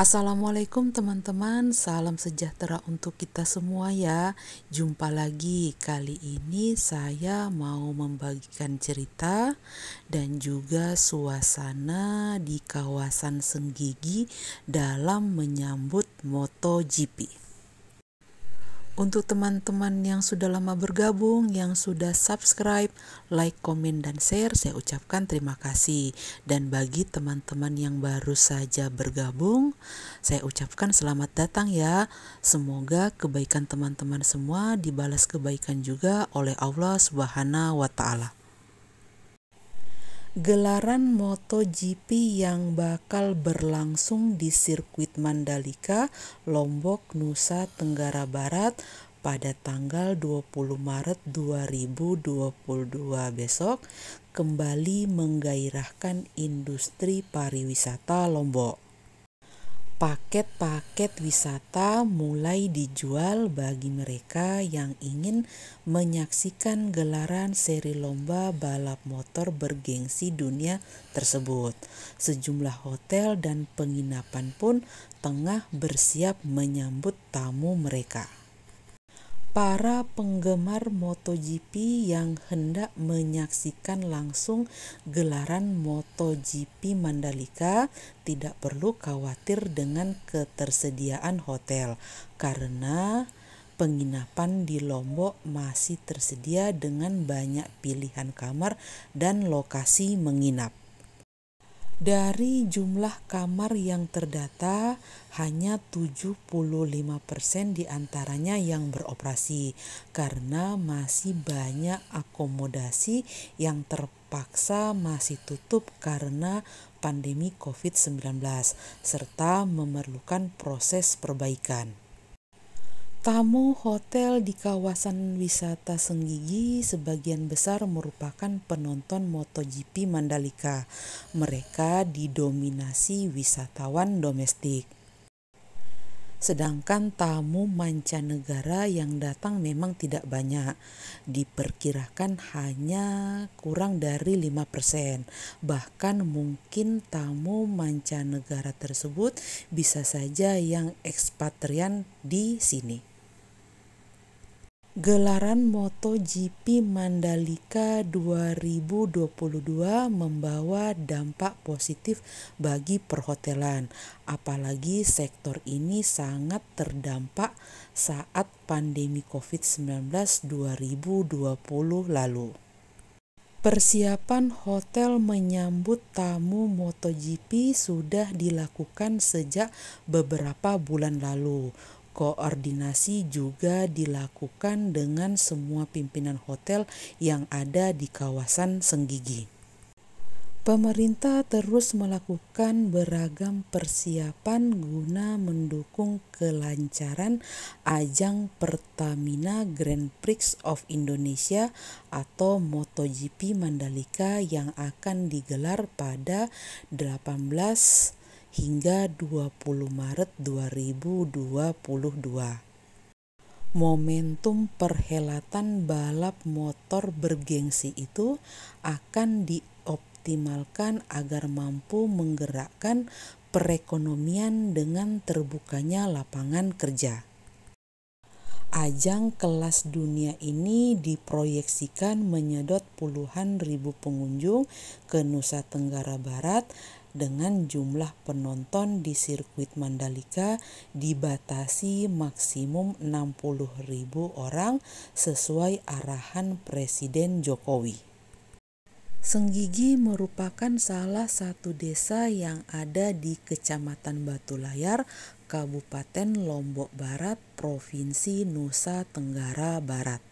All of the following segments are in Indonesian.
Assalamualaikum teman-teman, salam sejahtera untuk kita semua ya. Jumpa lagi, kali ini saya mau membagikan cerita dan juga suasana di kawasan Senggigi dalam menyambut MotoGP. Untuk teman-teman yang sudah lama bergabung, yang sudah subscribe, like, komen, dan share, saya ucapkan terima kasih. Dan bagi teman-teman yang baru saja bergabung, saya ucapkan selamat datang ya. Semoga kebaikan teman-teman semua dibalas kebaikan juga oleh Allah Subhanahu wa Ta'ala. Gelaran MotoGP yang bakal berlangsung di sirkuit Mandalika, Lombok, Nusa Tenggara Barat pada tanggal 20 Maret 2022 besok kembali menggairahkan industri pariwisata Lombok. Paket-paket wisata mulai dijual bagi mereka yang ingin menyaksikan gelaran seri lomba balap motor bergengsi dunia tersebut. Sejumlah hotel dan penginapan pun tengah bersiap menyambut tamu mereka. Para penggemar MotoGP yang hendak menyaksikan langsung gelaran MotoGP Mandalika tidak perlu khawatir dengan ketersediaan hotel karena penginapan di Lombok masih tersedia dengan banyak pilihan kamar dan lokasi menginap. Dari jumlah kamar yang terdata, hanya 75% diantaranya yang beroperasi karena masih banyak akomodasi yang terpaksa masih tutup karena pandemi COVID-19 serta memerlukan proses perbaikan. Tamu hotel di kawasan wisata Senggigi sebagian besar merupakan penonton MotoGP Mandalika. Mereka didominasi wisatawan domestik. Sedangkan tamu mancanegara yang datang memang tidak banyak, diperkirakan hanya kurang dari 5%. Bahkan mungkin tamu mancanegara tersebut bisa saja yang ekspatrian di sini. Gelaran MotoGP Mandalika 2022 membawa dampak positif bagi perhotelan, apalagi sektor ini sangat terdampak saat pandemi COVID-19 2020 lalu. Persiapan hotel menyambut tamu MotoGP sudah dilakukan sejak beberapa bulan lalu. Koordinasi juga dilakukan dengan semua pimpinan hotel yang ada di kawasan Senggigi. Pemerintah terus melakukan beragam persiapan guna mendukung kelancaran ajang Pertamina Grand Prix of Indonesia atau MotoGP Mandalika yang akan digelar pada 18 hingga 20 Maret 2022. Momentum perhelatan balap motor bergengsi itu akan dioptimalkan agar mampu menggerakkan perekonomian dengan terbukanya lapangan kerja. Ajang kelas dunia ini diproyeksikan menyedot puluhan ribu pengunjung ke Nusa Tenggara Barat dengan jumlah penonton di sirkuit Mandalika dibatasi maksimum 60.000 orang sesuai arahan Presiden Jokowi. Senggigi merupakan salah satu desa yang ada di Kecamatan Batu Layar, Kabupaten Lombok Barat, Provinsi Nusa Tenggara Barat.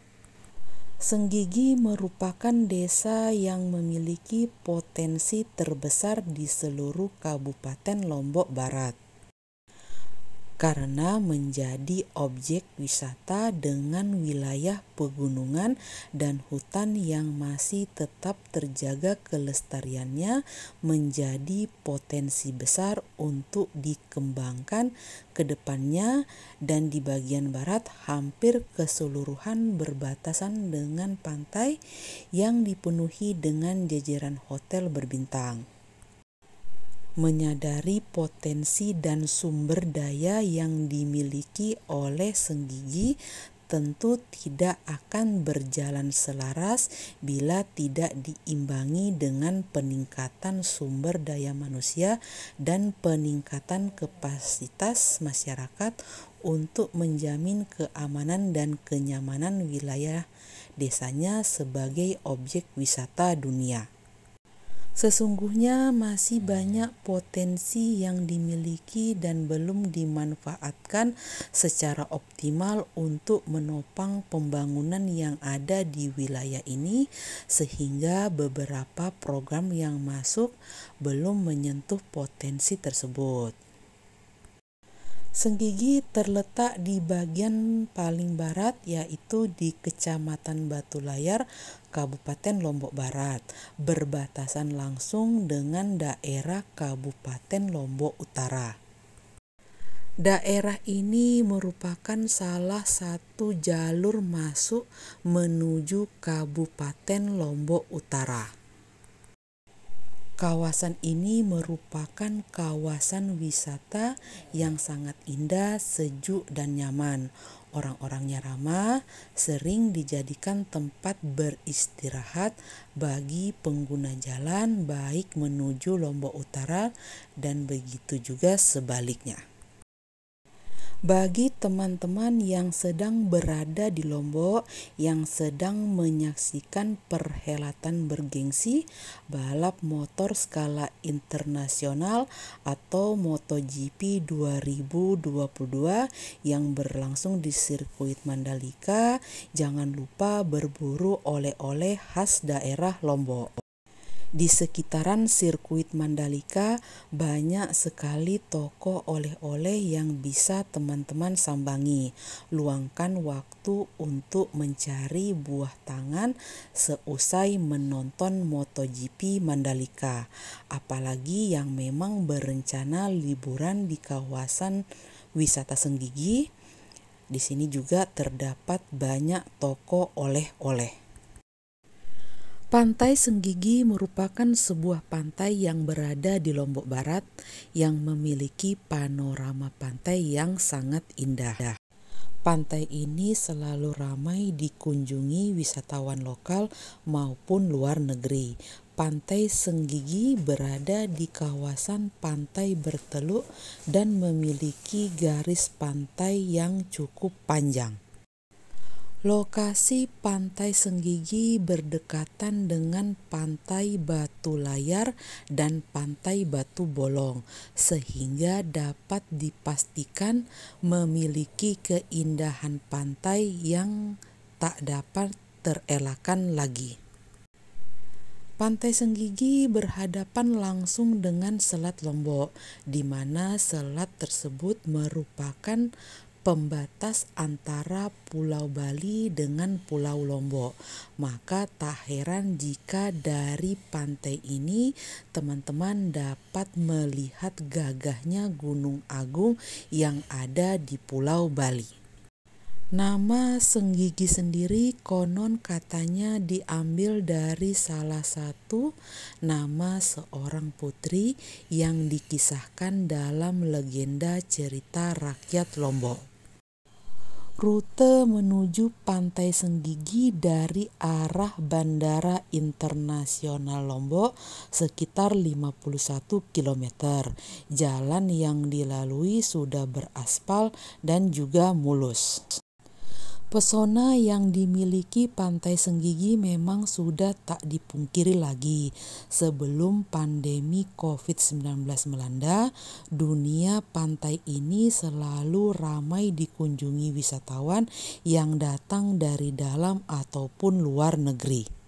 Senggigi merupakan desa yang memiliki potensi terbesar di seluruh Kabupaten Lombok Barat karena menjadi objek wisata dengan wilayah pegunungan dan hutan yang masih tetap terjaga kelestariannya, menjadi potensi besar untuk dikembangkan ke depannya, dan di bagian barat hampir keseluruhan berbatasan dengan pantai yang dipenuhi dengan jajaran hotel berbintang. Menyadari potensi dan sumber daya yang dimiliki oleh Senggigi, tentu tidak akan berjalan selaras bila tidak diimbangi dengan peningkatan sumber daya manusia dan peningkatan kapasitas masyarakat untuk menjamin keamanan dan kenyamanan wilayah desanya sebagai objek wisata dunia. Sesungguhnya masih banyak potensi yang dimiliki dan belum dimanfaatkan secara optimal untuk menopang pembangunan yang ada di wilayah ini, sehingga beberapa program yang masuk belum menyentuh potensi tersebut. Senggigi terletak di bagian paling barat, yaitu di Kecamatan Batu Layar, Kabupaten Lombok Barat, berbatasan langsung dengan daerah Kabupaten Lombok Utara. Daerah ini merupakan salah satu jalur masuk menuju Kabupaten Lombok Utara. Kawasan ini merupakan kawasan wisata yang sangat indah, sejuk, dan nyaman. Orang-orangnya ramah, sering dijadikan tempat beristirahat bagi pengguna jalan baik menuju Lombok Utara dan begitu juga sebaliknya. Bagi teman-teman yang sedang berada di Lombok, yang sedang menyaksikan perhelatan bergengsi balap motor skala internasional atau MotoGP 2022 yang berlangsung di sirkuit Mandalika, jangan lupa berburu oleh-oleh khas daerah Lombok. Di sekitaran sirkuit Mandalika banyak sekali toko oleh-oleh yang bisa teman-teman sambangi. Luangkan waktu untuk mencari buah tangan seusai menonton MotoGP Mandalika. Apalagi yang memang berencana liburan di kawasan wisata Senggigi. Di sini juga terdapat banyak toko oleh-oleh. Pantai Senggigi merupakan sebuah pantai yang berada di Lombok Barat yang memiliki panorama pantai yang sangat indah. Pantai ini selalu ramai dikunjungi wisatawan lokal maupun luar negeri. Pantai Senggigi berada di kawasan pantai berteluk dan memiliki garis pantai yang cukup panjang. Lokasi Pantai Senggigi berdekatan dengan Pantai Batu Layar dan Pantai Batu Bolong, sehingga dapat dipastikan memiliki keindahan pantai yang tak dapat terelakkan lagi. Pantai Senggigi berhadapan langsung dengan Selat Lombok, di mana selat tersebut merupakan pembatas antara Pulau Bali dengan Pulau Lombok. Maka tak heran jika dari pantai ini teman-teman dapat melihat gagahnya Gunung Agung yang ada di Pulau Bali. Nama Senggigi sendiri konon katanya diambil dari salah satu nama seorang putri yang dikisahkan dalam legenda cerita rakyat Lombok. Rute menuju Pantai Senggigi dari arah Bandara Internasional Lombok sekitar 51 km. Jalan yang dilalui sudah beraspal dan juga mulus. Pesona yang dimiliki Pantai Senggigi memang sudah tak dipungkiri lagi. Sebelum pandemi COVID-19 melanda, dunia pantai ini selalu ramai dikunjungi wisatawan yang datang dari dalam ataupun luar negeri.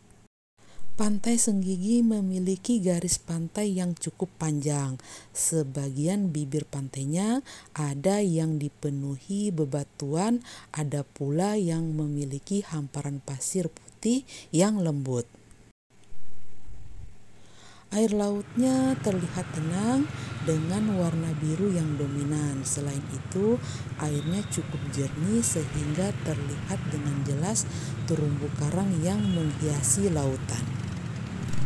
Pantai Senggigi memiliki garis pantai yang cukup panjang. Sebagian bibir pantainya ada yang dipenuhi bebatuan, ada pula yang memiliki hamparan pasir putih yang lembut. Air lautnya terlihat tenang dengan warna biru yang dominan. Selain itu, airnya cukup jernih sehingga terlihat dengan jelas terumbu karang yang menghiasi lautan.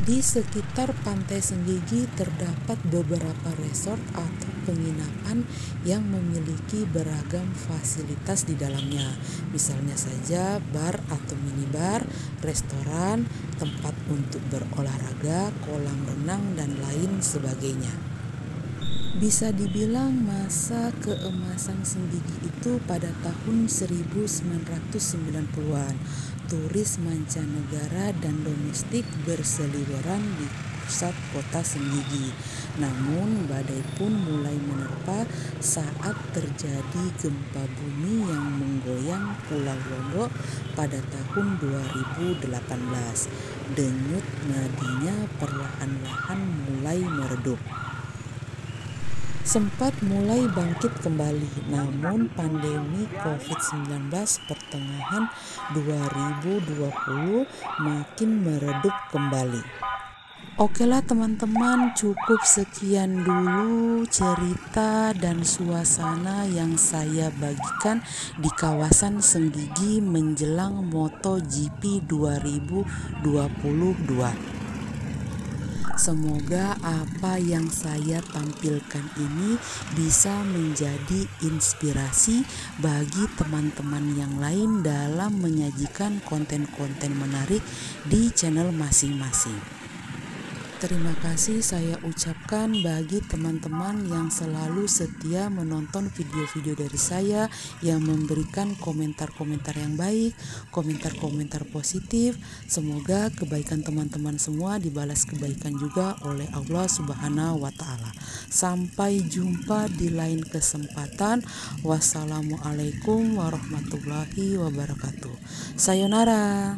Di sekitar Pantai Senggigi terdapat beberapa resort atau penginapan yang memiliki beragam fasilitas di dalamnya. Misalnya saja bar atau minibar, restoran, tempat untuk berolahraga, kolam renang, dan lain sebagainya. Bisa dibilang masa keemasan Senggigi itu pada tahun 1990-an. Turis mancanegara dan domestik berseliweran di pusat kota Senggigi. Namun badai pun mulai menerpa saat terjadi gempa bumi yang menggoyang Pulau Lombok pada tahun 2018. Denyut nadinya perlahan-lahan mulai meredup. Sempat mulai bangkit kembali, namun pandemi COVID-19 pertengahan 2020 makin meredup kembali. Okelah teman-teman, cukup sekian dulu cerita dan suasana yang saya bagikan di kawasan Senggigi menjelang MotoGP 2022. Semoga apa yang saya tampilkan ini bisa menjadi inspirasi bagi teman-teman yang lain dalam menyajikan konten-konten menarik di channel masing-masing. Terima kasih saya ucapkan bagi teman-teman yang selalu setia menonton video-video dari saya, yang memberikan komentar-komentar yang baik, komentar-komentar positif. Semoga kebaikan teman-teman semua dibalas kebaikan juga oleh Allah Subhanahu wa Ta'ala. Sampai jumpa di lain kesempatan. Wassalamualaikum warahmatullahi wabarakatuh. Sayonara.